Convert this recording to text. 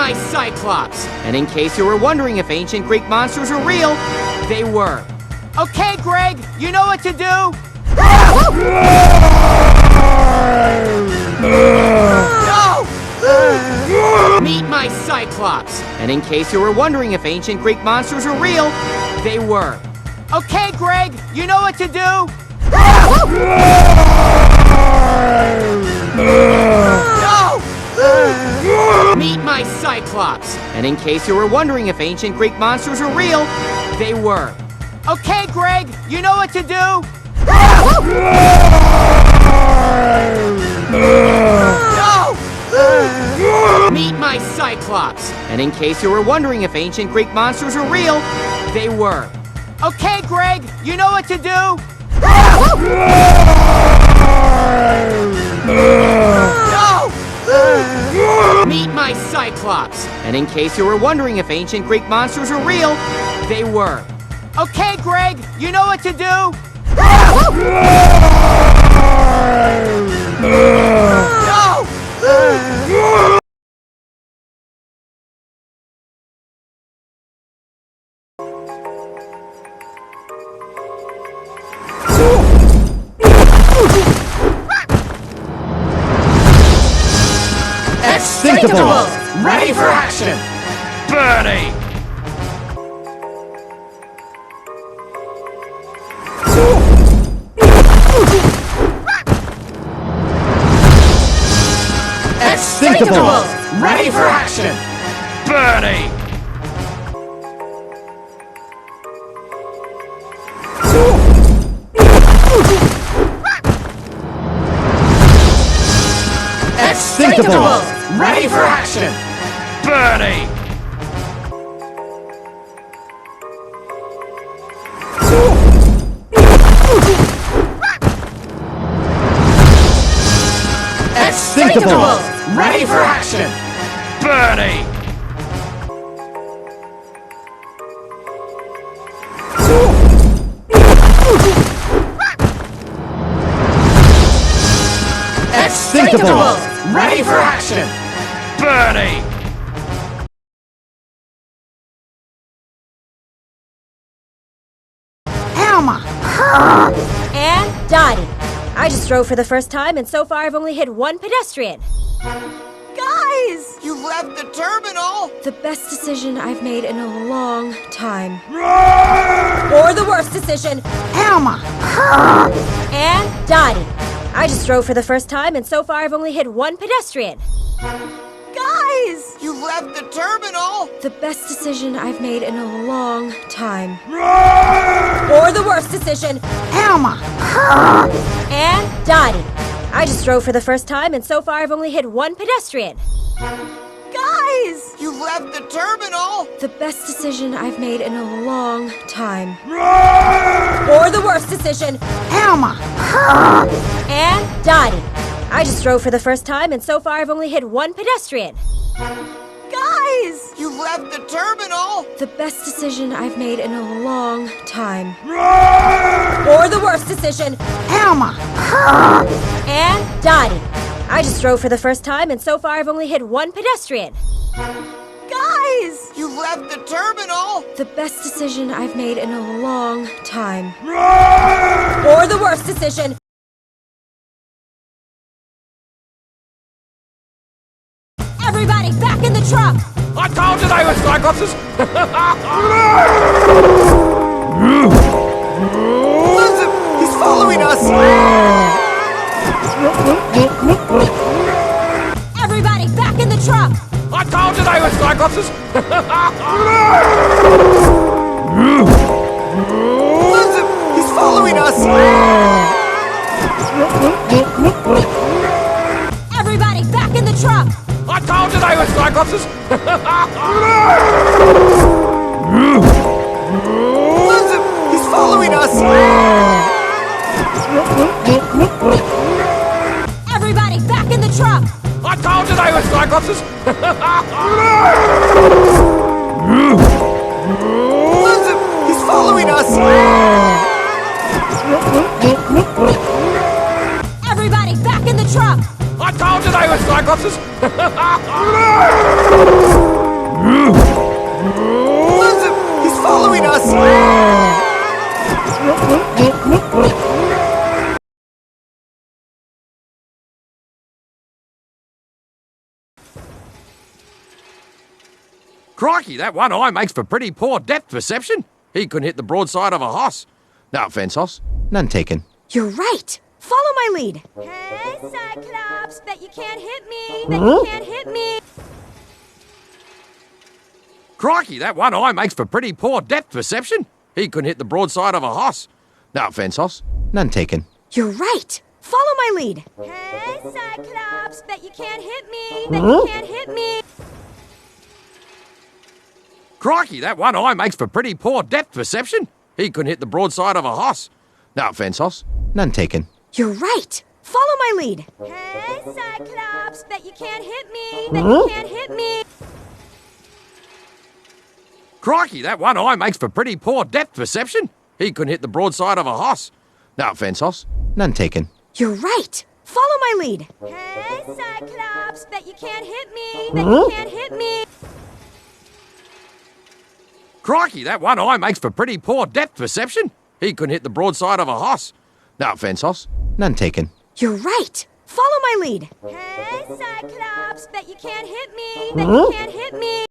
my Cyclops! And in case you were wondering if ancient Greek monsters were real, they were. Okay, Greg, you know what to do? No! Meet my Cyclops! And in case you were wondering if ancient Greek monsters were real, they were. Okay, Greg, you know what to do? No! Meet my Cyclops! And in case you were wondering if ancient Greek monsters were real, they were. Okay, Greg, you know what to do? No! Meet my Cyclops! And in case you were wondering if ancient Greek monsters were real, they were. Okay, Greg, you know what to do? No! Meet my Cyclops! And in case you were wondering if ancient Greek monsters were real, they were. Okay, Greg, you know what to do? No! Subtitles! Ready for action! Bernie! Subtitles! Ready for action! Bernie! Subtitles! Ready for action! Bernie! Subtitles! Ready for action! Bernie! Subtitles! Ready for action! Bernie! Elma! And Dottie. I just drove for the first time, and so far I've only hit one pedestrian. Guys! You left the terminal! The best decision I've made in a long time. Or the worst decision. Elma! And Dottie. I just drove for the first time, and so far I've only hit one pedestrian. Guys! You left the terminal! The best decision I've made in a long time. Or the worst decision. Elma! And Dottie. I just drove for the first time, and so far I've only hit one pedestrian. Guys! You left the terminal! The best decision I've made in a long time. Or the worst decision. Elma! And Dottie. I just drove for the first time, and so far I've only hit one pedestrian. Guys! You left the terminal! The best decision I've made in a long time. Or the worst decision. Elma! And Dottie. I just drove for the first time, and so far I've only hit one pedestrian. Guys! You left the terminal! The best decision I've made in a long time. Or the worst decision. Everybody, back in the truck! I told you they were Cyclopses! Listen! He's following us! Everybody, back in the truck! I told you they were Cyclopses! Listen! He's following us! Everybody, back in the truck! I told you they were Cyclopses! Listen! He's following us! Everybody, back in the truck! I told you they were Cyclopses! Listen! He's following us! Everybody, back in the truck! I told you they were Cyclopses! He's following us! Crikey, that one eye makes for pretty poor depth perception. He couldn't hit the broadside of a hoss. No offense, hoss. None taken. You're right. Follow my lead. Hey, Cyclops, bet you can't hit me. Bet you can't hit me. Crikey, that one eye makes for pretty poor depth perception. He couldn't hit the broadside of a hoss. No offense, hoss. None taken. You're right. Follow my lead. Hey, Cyclops, bet you can't hit me. Bet you can't hit me. Crikey, that one eye makes for pretty poor depth perception. He couldn't hit the broadside of a hoss. No offense, hoss. None taken. You're right. Follow my lead. Hey, Cyclops, bet you can't hit me. Bet you can't hit me. Crikey, that one eye makes for pretty poor depth perception. He couldn't hit the broadside of a hoss. No offense, hoss. None taken. You're right. Follow my lead. Hey, Cyclops, bet you can't hit me. Bet you can't hit me. Crikey, that one eye makes for pretty poor depth perception. He couldn't hit the broadside of a hoss. No offense, hoss. None taken. You're right. Follow my lead. Hey, Cyclops, bet you can't hit me. Bet you can't hit me.